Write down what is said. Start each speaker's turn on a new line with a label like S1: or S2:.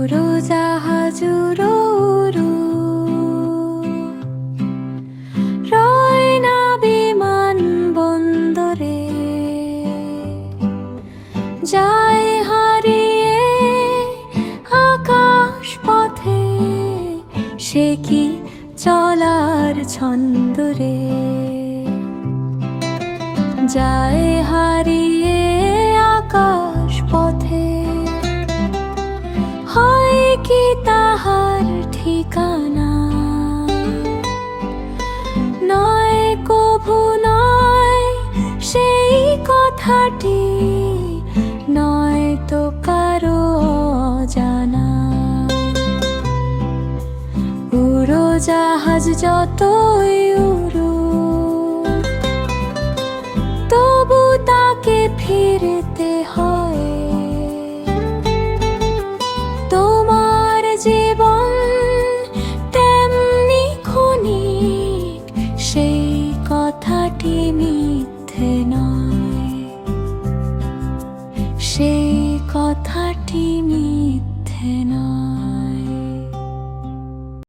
S1: উড়োজাহাজ উড়ো উড়ো, রয় না বিমান বন্দরে, যায় হারিয়ে আকাশ পথে, সে কি চলার ছন্দরে। যায় হারিয়ে আকাশ পথে, হয় কি তাহার ঠিকানা। নয় কভু নয় সেই কথাটি, নয় তো কারো অজানা। উড়োজাহাজ যতই উড়ুক, তবু তাকে ফিরতে হয়। তোমার জীবন তেমনি ক্ষণিক, সেই কথাটি মিথ্যে নয়, সেই কথাটি মিথ্যে নয়।